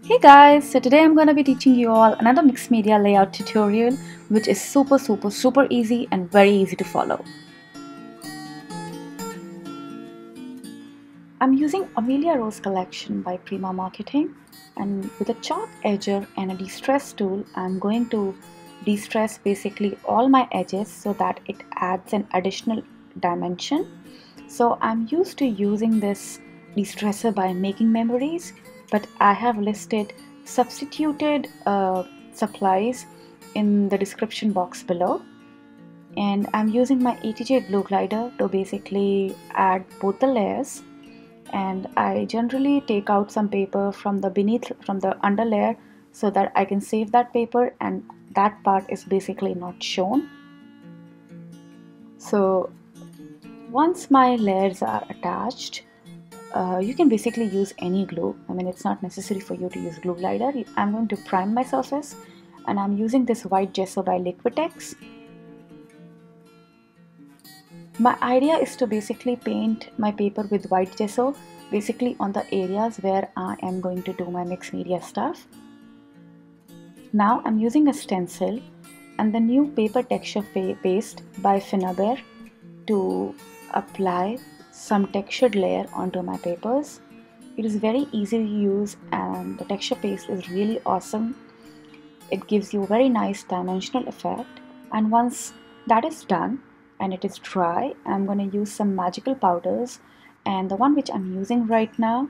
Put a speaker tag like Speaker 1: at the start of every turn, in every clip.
Speaker 1: Hey guys, so today I'm going to be teaching you all another mixed media layout tutorial which is super easy and very easy to follow. I'm using Amelia Rose collection by Prima Marketing, and with a chalk edger and a de-stress tool I'm going to de-stress basically all my edges so that it adds an additional dimension. So I'm used to using this de-stressor by making memories, but I have listed substituted supplies in the description box below. And I'm using my ATJ glue glider to basically add both the layers. And I generally take out some paper from the under layer so that I can save that paper, and that part is basically not shown. So once my layers are attached, you can basically use any glue. I mean, it's not necessary for you to use glue glider. I'm going to prime my surface, and I'm using this white gesso by Liquitex. My idea is to basically paint my paper with white gesso basically on the areas where I am going to do my mixed media stuff. Now I'm using a stencil and the new paper texture paste by Finnabair to apply some textured layer onto my papers. It is very easy to use and the texture paste is really awesome. It gives you a very nice dimensional effect, and once that is done and it is dry, I'm going to use some magical powders, and the one which I'm using right now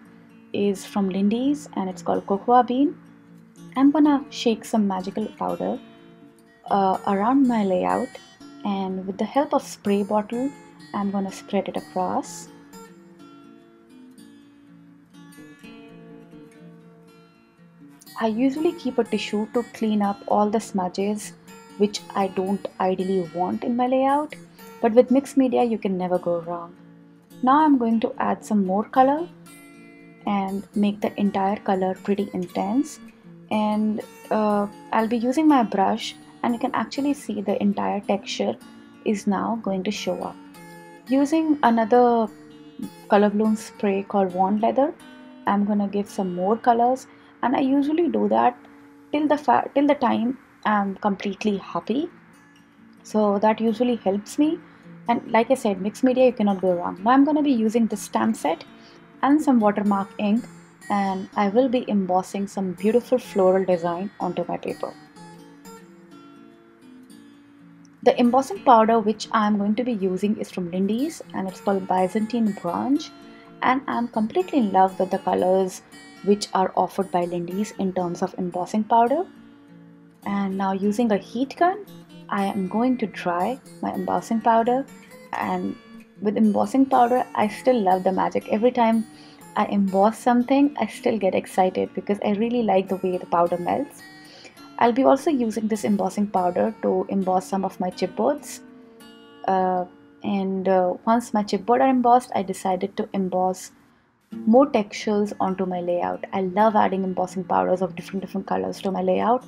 Speaker 1: is from Lindy's and it's called Cocoa Bean. I'm going to shake some magical powder around my layout, and with the help of spray bottle I'm going to spread it across. I usually keep a tissue to clean up all the smudges which I don't ideally want in my layout, but with mixed media you can never go wrong. Now I'm going to add some more color and make the entire color pretty intense, and I'll be using my brush, and you can actually see the entire texture is now going to show up. Using another color bloom spray called Wand Leather, I'm gonna give some more colors, and I usually do that till the time I'm completely happy. So that usually helps me. And like I said, mixed media you cannot go wrong. Now I'm gonna be using this stamp set and some watermark ink, and I will be embossing some beautiful floral design onto my paper. The embossing powder which I am going to be using is from Lindy's and it's called Byzantine Branch, and I'm completely in love with the colors which are offered by Lindy's in terms of embossing powder. And now using a heat gun, I am going to dry my embossing powder, and with embossing powder I still love the magic. Every time I emboss something I still get excited because I really like the way the powder melts. I'll be also using this embossing powder to emboss some of my chipboards, and once my chipboard are embossed I decided to emboss more textures onto my layout. I love adding embossing powders of different colors to my layout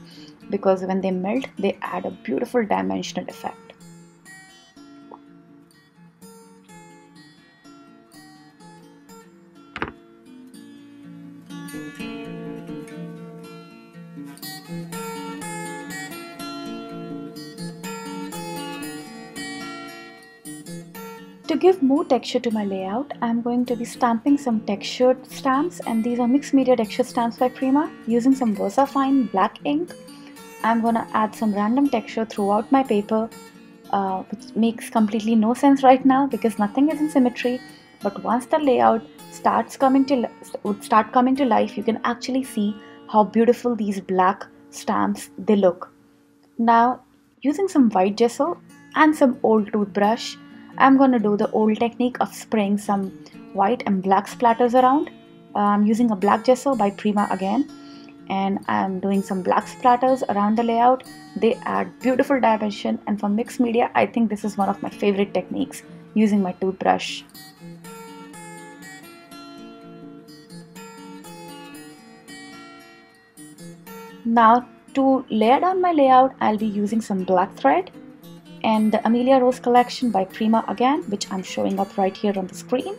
Speaker 1: because when they melt they add a beautiful dimensional effect. To give more texture to my layout, I'm going to be stamping some textured stamps, and these are mixed media texture stamps by Prima. Using some VersaFine black ink, I'm gonna add some random texture throughout my paper, which makes completely no sense right now because nothing is in symmetry. But once the layout starts coming to life, you can actually see how beautiful these black stamps they look. Now, using some white gesso and some old toothbrush, I'm going to do the old technique of spraying some white and black splatters around. I'm using a black gesso by Prima again, and I'm doing some black splatters around the layout. They add beautiful dimension, and for mixed media I think this is one of my favorite techniques, using my toothbrush. Now to layer down my layout I'll be using some black thread and the Amelia Rose collection by Prima again, which I'm showing up right here on the screen.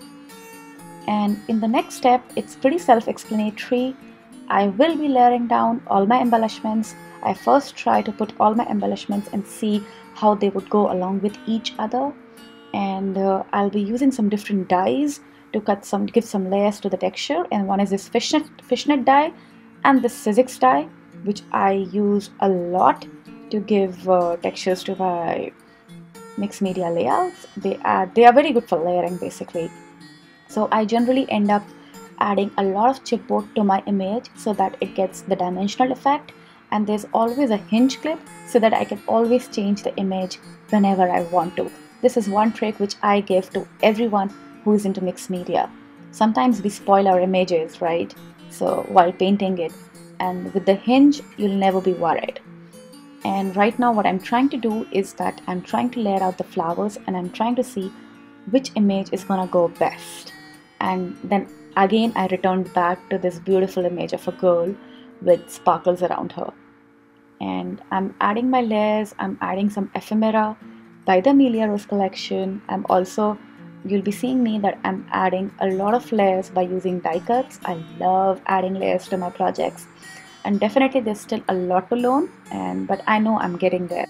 Speaker 1: And in the next step, it's pretty self-explanatory. I will be layering down all my embellishments. I first try to put all my embellishments and see how they would go along with each other. And I'll be using some different dyes to give some layers to the texture. And one is this fishnet dye and this Sizzix dye, which I use a lot to give textures to my mixed media layouts. They are very good for layering basically. So I generally end up adding a lot of chipboard to my image so that it gets the dimensional effect, and there's always a hinge clip so that I can always change the image whenever I want to. This is one trick which I give to everyone who is into mixed media. Sometimes we spoil our images, right? So while painting it, and with the hinge, you'll never be worried. And right now what I'm trying to do is that I'm trying to layer out the flowers, and I'm trying to see which image is gonna go best. And then again I returned back to this beautiful image of a girl with sparkles around her. And I'm adding my layers. I'm adding some ephemera by the Amelia Rose collection. You'll be seeing me that I'm adding a lot of layers by using die cuts. I love adding layers to my projects, and definitely there's still a lot to learn, but I know I'm getting there.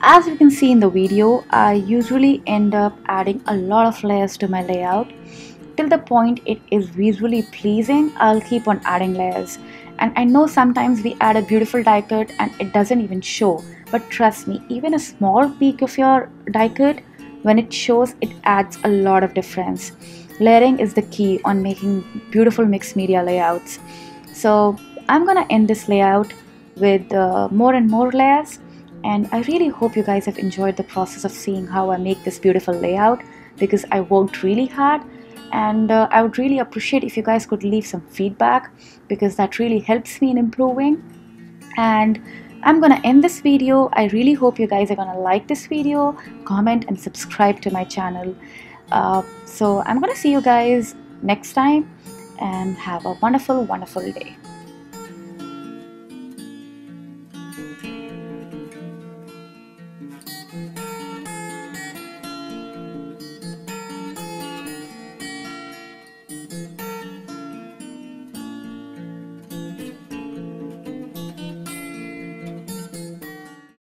Speaker 1: As you can see in the video, I usually end up adding a lot of layers to my layout. Till the point it is visually pleasing, I'll keep on adding layers. And I know sometimes we add a beautiful die cut and it doesn't even show. But trust me, even a small peek of your die cut, when it shows, it adds a lot of difference. Layering is the key on making beautiful mixed media layouts. So I'm gonna end this layout with more and more layers, and I really hope you guys have enjoyed the process of seeing how I make this beautiful layout, because I worked really hard, and I would really appreciate if you guys could leave some feedback, because that really helps me in improving. And I'm gonna end this video. I really hope you guys are gonna like this video, comment and subscribe to my channel. So I'm gonna see you guys next time, and have a wonderful day.